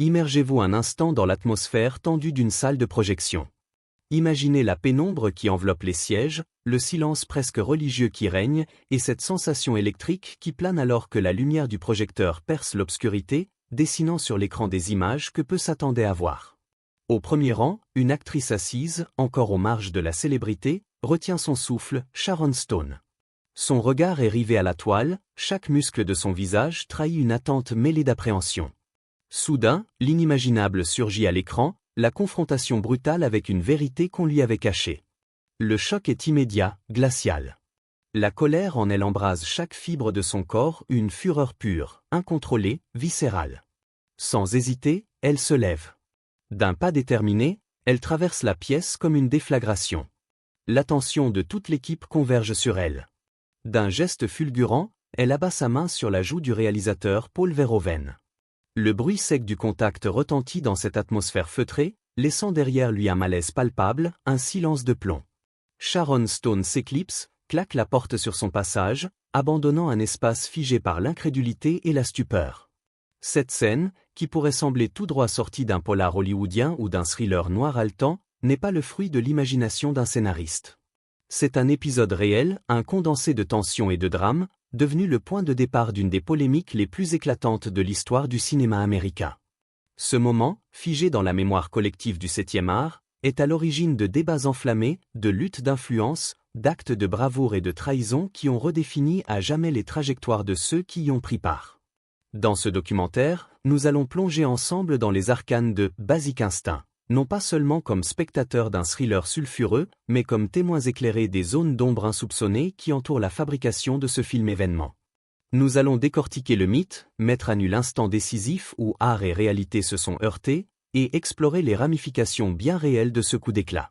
Immergez-vous un instant dans l'atmosphère tendue d'une salle de projection. Imaginez la pénombre qui enveloppe les sièges, le silence presque religieux qui règne, et cette sensation électrique qui plane alors que la lumière du projecteur perce l'obscurité, dessinant sur l'écran des images que peu s'attendaient à voir. Au premier rang, une actrice assise, encore aux marges de la célébrité, retient son souffle, Sharon Stone. Son regard est rivé à la toile, chaque muscle de son visage trahit une attente mêlée d'appréhension. Soudain, l'inimaginable surgit à l'écran, la confrontation brutale avec une vérité qu'on lui avait cachée. Le choc est immédiat, glacial. La colère en elle embrase chaque fibre de son corps, une fureur pure, incontrôlée, viscérale. Sans hésiter, elle se lève. D'un pas déterminé, elle traverse la pièce comme une déflagration. L'attention de toute l'équipe converge sur elle. D'un geste fulgurant, elle abat sa main sur la joue du réalisateur Paul Verhoeven. Le bruit sec du contact retentit dans cette atmosphère feutrée, laissant derrière lui un malaise palpable, un silence de plomb. Sharon Stone s'éclipse, claque la porte sur son passage, abandonnant un espace figé par l'incrédulité et la stupeur. Cette scène, qui pourrait sembler tout droit sortie d'un polar hollywoodien ou d'un thriller noir haletant, n'est pas le fruit de l'imagination d'un scénariste. C'est un épisode réel, un condensé de tension et de drame, devenu le point de départ d'une des polémiques les plus éclatantes de l'histoire du cinéma américain. Ce moment, figé dans la mémoire collective du 7e art, est à l'origine de débats enflammés, de luttes d'influence, d'actes de bravoure et de trahison qui ont redéfini à jamais les trajectoires de ceux qui y ont pris part. Dans ce documentaire, nous allons plonger ensemble dans les arcanes de Basic Instinct, non pas seulement comme spectateurs d'un thriller sulfureux, mais comme témoins éclairés des zones d'ombre insoupçonnées qui entourent la fabrication de ce film événement. Nous allons décortiquer le mythe, mettre à nu l'instant décisif où art et réalité se sont heurtés, et explorer les ramifications bien réelles de ce coup d'éclat.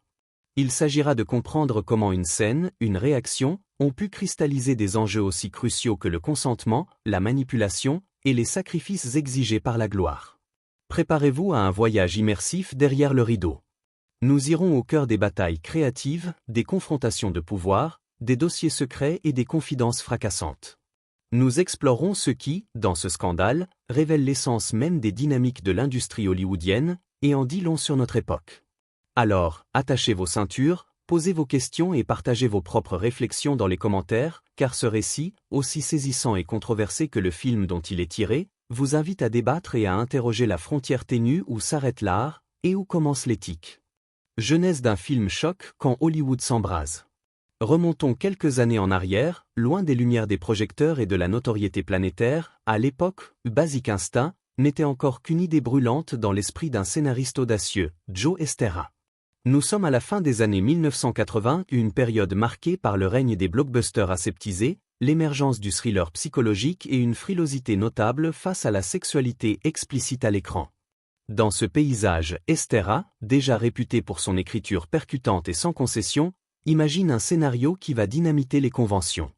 Il s'agira de comprendre comment une scène, une réaction, ont pu cristalliser des enjeux aussi cruciaux que le consentement, la manipulation, et les sacrifices exigés par la gloire. Préparez-vous à un voyage immersif derrière le rideau. Nous irons au cœur des batailles créatives, des confrontations de pouvoir, des dossiers secrets et des confidences fracassantes. Nous explorerons ce qui, dans ce scandale, révèle l'essence même des dynamiques de l'industrie hollywoodienne et en dit long sur notre époque. Alors, attachez vos ceintures, posez vos questions et partagez vos propres réflexions dans les commentaires, car ce récit, aussi saisissant et controversé que le film dont il est tiré, vous invite à débattre et à interroger la frontière ténue où s'arrête l'art et où commence l'éthique. Genèse d'un film choc quand Hollywood s'embrase. Remontons quelques années en arrière, loin des lumières des projecteurs et de la notoriété planétaire, à l'époque, Basic Instinct n'était encore qu'une idée brûlante dans l'esprit d'un scénariste audacieux, Joe Estera. Nous sommes à la fin des années 1980, une période marquée par le règne des blockbusters aseptisés, l'émergence du thriller psychologique et une frilosité notable face à la sexualité explicite à l'écran. Dans ce paysage, Estera, déjà réputé pour son écriture percutante et sans concession, imagine un scénario qui va dynamiter les conventions.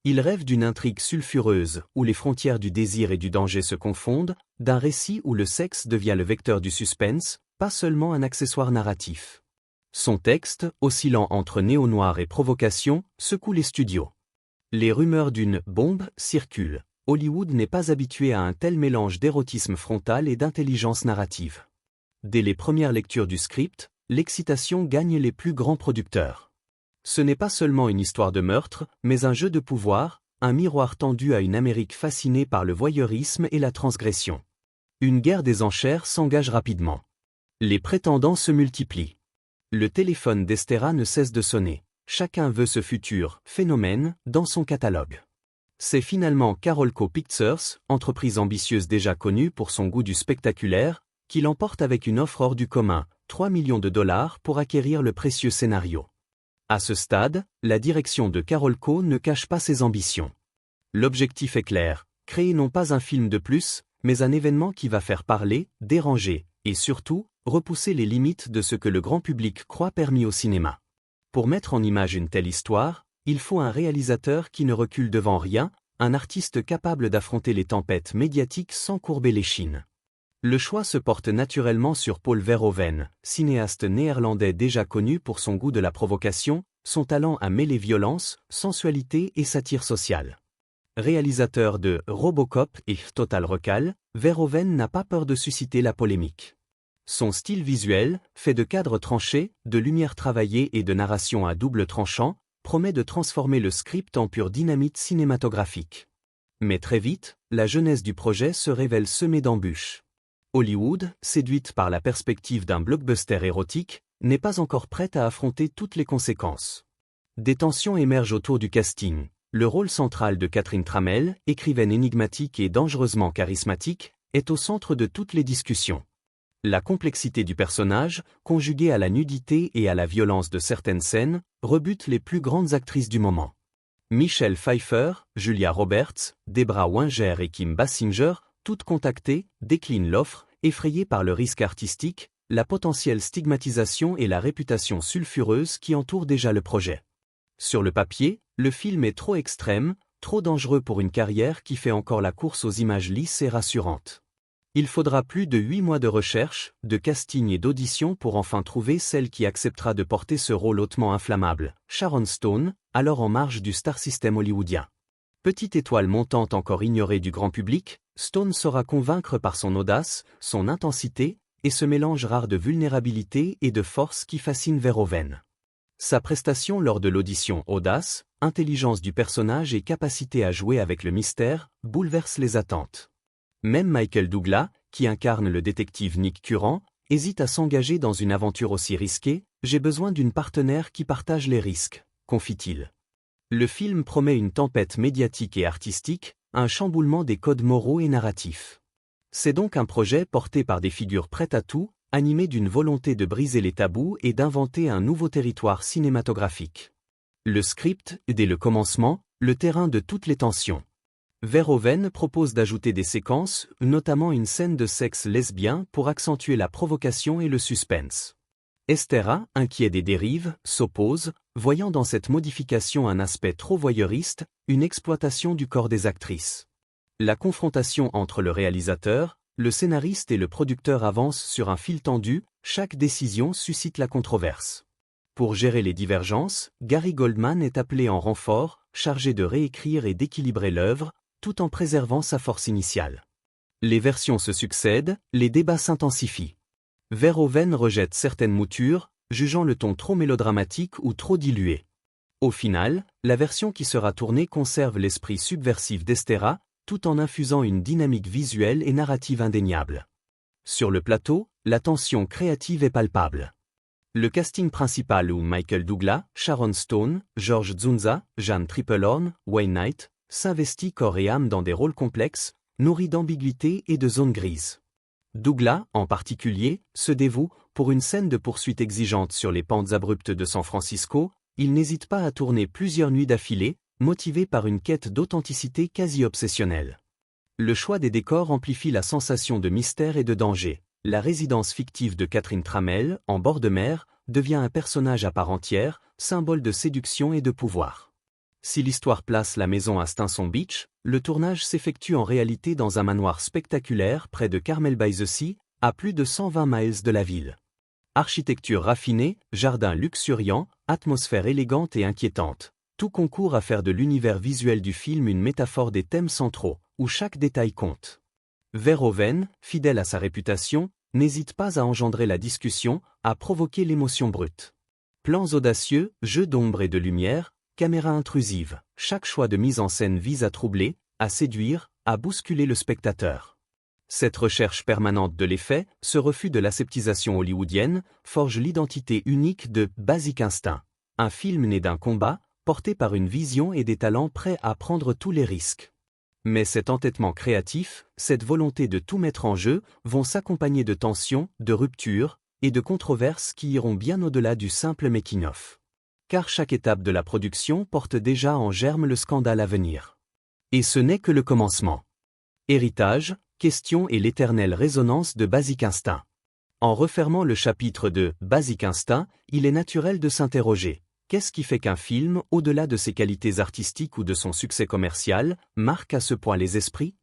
Il rêve d'une intrigue sulfureuse, où les frontières du désir et du danger se confondent, d'un récit où le sexe devient le vecteur du suspense, pas seulement un accessoire narratif. Son texte, oscillant entre néo-noir et provocation, secoue les studios. Les rumeurs d'une « bombe » circulent. Hollywood n'est pas habitué à un tel mélange d'érotisme frontal et d'intelligence narrative. Dès les premières lectures du script, l'excitation gagne les plus grands producteurs. Ce n'est pas seulement une histoire de meurtre, mais un jeu de pouvoir, un miroir tendu à une Amérique fascinée par le voyeurisme et la transgression. Une guerre des enchères s'engage rapidement. Les prétendants se multiplient. Le téléphone d'Estera ne cesse de sonner. Chacun veut ce futur phénomène dans son catalogue. C'est finalement Carolco Pictures, entreprise ambitieuse déjà connue pour son goût du spectaculaire, qui l'emporte avec une offre hors du commun, 3 millions de dollars pour acquérir le précieux scénario. À ce stade, la direction de Carolco ne cache pas ses ambitions. L'objectif est clair, créer non pas un film de plus, mais un événement qui va faire parler, déranger, et surtout, repousser les limites de ce que le grand public croit permis au cinéma. Pour mettre en image une telle histoire, il faut un réalisateur qui ne recule devant rien, un artiste capable d'affronter les tempêtes médiatiques sans courber l'échine. Le choix se porte naturellement sur Paul Verhoeven, cinéaste néerlandais déjà connu pour son goût de la provocation, son talent à mêler violence, sensualité et satire sociale. Réalisateur de Robocop et Total Recall, Verhoeven n'a pas peur de susciter la polémique. Son style visuel, fait de cadres tranchés, de lumière travaillée et de narration à double tranchant, promet de transformer le script en pure dynamite cinématographique. Mais très vite, la jeunesse du projet se révèle semée d'embûches. Hollywood, séduite par la perspective d'un blockbuster érotique, n'est pas encore prête à affronter toutes les conséquences. Des tensions émergent autour du casting. Le rôle central de Catherine Tramell, écrivaine énigmatique et dangereusement charismatique, est au centre de toutes les discussions. La complexité du personnage, conjuguée à la nudité et à la violence de certaines scènes, rebute les plus grandes actrices du moment. Michelle Pfeiffer, Julia Roberts, Debra Winger et Kim Basinger, toutes contactées, déclinent l'offre, effrayées par le risque artistique, la potentielle stigmatisation et la réputation sulfureuse qui entourent déjà le projet. Sur le papier, le film est trop extrême, trop dangereux pour une carrière qui fait encore la course aux images lisses et rassurantes. Il faudra plus de 8 mois de recherche, de casting et d'audition pour enfin trouver celle qui acceptera de porter ce rôle hautement inflammable, Sharon Stone, alors en marge du star system hollywoodien. Petite étoile montante encore ignorée du grand public, Stone saura convaincre par son audace, son intensité, et ce mélange rare de vulnérabilité et de force qui fascine Verhoeven. Sa prestation lors de l'audition audace, intelligence du personnage et capacité à jouer avec le mystère, bouleverse les attentes. Même Michael Douglas, qui incarne le détective Nick Curran, hésite à s'engager dans une aventure aussi risquée. « J'ai besoin d'une partenaire qui partage les risques », confie-t-il. Le film promet une tempête médiatique et artistique, un chamboulement des codes moraux et narratifs. C'est donc un projet porté par des figures prêtes à tout, animé d'une volonté de briser les tabous et d'inventer un nouveau territoire cinématographique. Le script, dès le commencement, le terrain de toutes les tensions. Verhoeven propose d'ajouter des séquences, notamment une scène de sexe lesbien pour accentuer la provocation et le suspense. Estera, inquiet des dérives, s'oppose, voyant dans cette modification un aspect trop voyeuriste, une exploitation du corps des actrices. La confrontation entre le réalisateur, le scénariste et le producteur avance sur un fil tendu, chaque décision suscite la controverse. Pour gérer les divergences, Gary Goldman est appelé en renfort, chargé de réécrire et d'équilibrer l'œuvre, tout en préservant sa force initiale. Les versions se succèdent, les débats s'intensifient. Verhoeven rejette certaines moutures, jugeant le ton trop mélodramatique ou trop dilué. Au final, la version qui sera tournée conserve l'esprit subversif d'Estera, tout en infusant une dynamique visuelle et narrative indéniable. Sur le plateau, la tension créative est palpable. Le casting principal où Michael Douglas, Sharon Stone, George Dzunza, Jeanne Tripplehorn, Wayne Knight, s'investit corps et âme dans des rôles complexes, nourris d'ambiguïté et de zones grises. Douglas, en particulier, se dévoue, pour une scène de poursuite exigeante sur les pentes abruptes de San Francisco, il n'hésite pas à tourner plusieurs nuits d'affilée, motivé par une quête d'authenticité quasi obsessionnelle. Le choix des décors amplifie la sensation de mystère et de danger. La résidence fictive de Catherine Tramell, en bord de mer, devient un personnage à part entière, symbole de séduction et de pouvoir. Si l'histoire place la maison à Stinson Beach, le tournage s'effectue en réalité dans un manoir spectaculaire près de Carmel by the Sea, à plus de 120 miles de la ville. Architecture raffinée, jardins luxuriants, atmosphère élégante et inquiétante. Tout concourt à faire de l'univers visuel du film une métaphore des thèmes centraux, où chaque détail compte. Verhoeven, fidèle à sa réputation, n'hésite pas à engendrer la discussion, à provoquer l'émotion brute. Plans audacieux, jeux d'ombre et de lumière, caméra intrusive, chaque choix de mise en scène vise à troubler, à séduire, à bousculer le spectateur. Cette recherche permanente de l'effet, ce refus de l'aseptisation hollywoodienne, forge l'identité unique de Basic Instinct. Un film né d'un combat, porté par une vision et des talents prêts à prendre tous les risques. Mais cet entêtement créatif, cette volonté de tout mettre en jeu, vont s'accompagner de tensions, de ruptures, et de controverses qui iront bien au-delà du simple making-of. Car chaque étape de la production porte déjà en germe le scandale à venir. Et ce n'est que le commencement. Héritage, question et l'éternelle résonance de Basic Instinct. En refermant le chapitre de Basic Instinct, il est naturel de s'interroger. Qu'est-ce qui fait qu'un film, au-delà de ses qualités artistiques ou de son succès commercial, marque à ce point les esprits?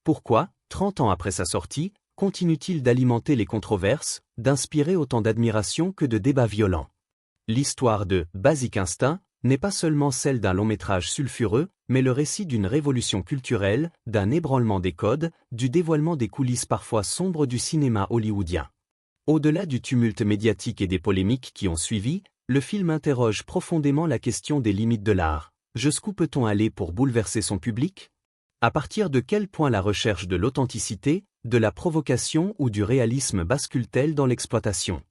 Pourquoi, 30 ans après sa sortie, continue-t-il d'alimenter les controverses, d'inspirer autant d'admiration que de débats violents? L'histoire de Basic Instinct n'est pas seulement celle d'un long-métrage sulfureux, mais le récit d'une révolution culturelle, d'un ébranlement des codes, du dévoilement des coulisses parfois sombres du cinéma hollywoodien. Au-delà du tumulte médiatique et des polémiques qui ont suivi, le film interroge profondément la question des limites de l'art. Jusqu'où peut-on aller pour bouleverser son public? À partir de quel point la recherche de l'authenticité, de la provocation ou du réalisme bascule-t-elle dans l'exploitation?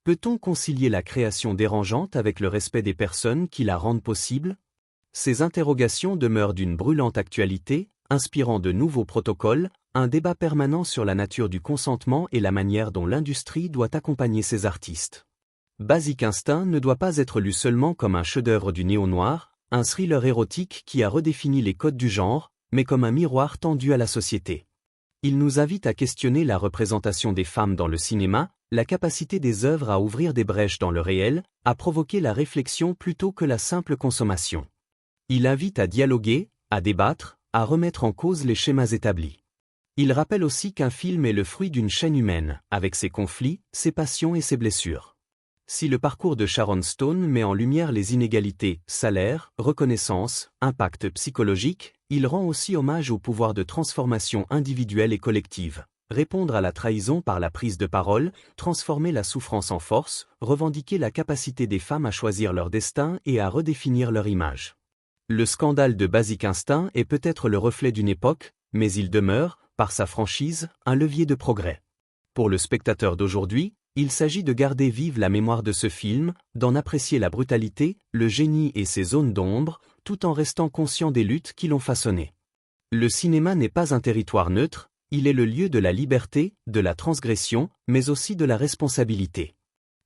Peut-on concilier la création dérangeante avec le respect des personnes qui la rendent possible? Ces interrogations demeurent d'une brûlante actualité, inspirant de nouveaux protocoles, un débat permanent sur la nature du consentement et la manière dont l'industrie doit accompagner ses artistes. Basic Instinct ne doit pas être lu seulement comme un chef-d'œuvre du néo-noir, un thriller érotique qui a redéfini les codes du genre, mais comme un miroir tendu à la société. Il nous invite à questionner la représentation des femmes dans le cinéma, la capacité des œuvres à ouvrir des brèches dans le réel, à provoquer la réflexion plutôt que la simple consommation. Il invite à dialoguer, à débattre, à remettre en cause les schémas établis. Il rappelle aussi qu'un film est le fruit d'une chaîne humaine, avec ses conflits, ses passions et ses blessures. Si le parcours de Sharon Stone met en lumière les inégalités, salaire, reconnaissance, impact psychologique, il rend aussi hommage au pouvoir de transformation individuelle et collective. Répondre à la trahison par la prise de parole, transformer la souffrance en force, revendiquer la capacité des femmes à choisir leur destin et à redéfinir leur image. Le scandale de Basic Instinct est peut-être le reflet d'une époque, mais il demeure, par sa franchise, un levier de progrès. Pour le spectateur d'aujourd'hui, il s'agit de garder vive la mémoire de ce film, d'en apprécier la brutalité, le génie et ses zones d'ombre, tout en restant conscient des luttes qui l'ont façonné. Le cinéma n'est pas un territoire neutre, il est le lieu de la liberté, de la transgression, mais aussi de la responsabilité.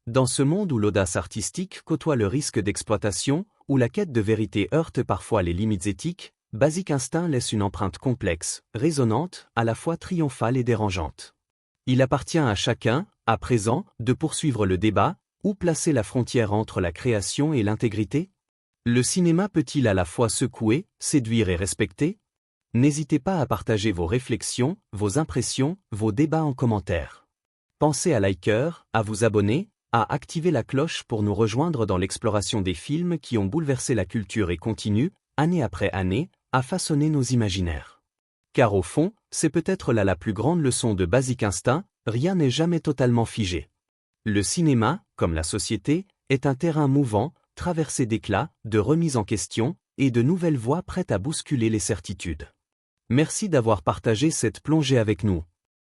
Dans ce monde où l'audace artistique côtoie le risque d'exploitation, où la quête de vérité heurte parfois les limites éthiques, Basic Instinct laisse une empreinte complexe, résonante, à la fois triomphale et dérangeante. Il appartient à chacun, à présent, de poursuivre le débat, où placer la frontière entre la création et l'intégrité? Le cinéma peut-il à la fois secouer, séduire et respecter? N'hésitez pas à partager vos réflexions, vos impressions, vos débats en commentaire. Pensez à liker, à vous abonner, à activer la cloche pour nous rejoindre dans l'exploration des films qui ont bouleversé la culture et continuent, année après année, à façonner nos imaginaires. Car au fond, c'est peut-être là la plus grande leçon de Basic Instinct, rien n'est jamais totalement figé. Le cinéma, comme la société, est un terrain mouvant, traversé d'éclats, de remises en question, et de nouvelles voies prêtes à bousculer les certitudes. Merci d'avoir partagé cette plongée avec nous.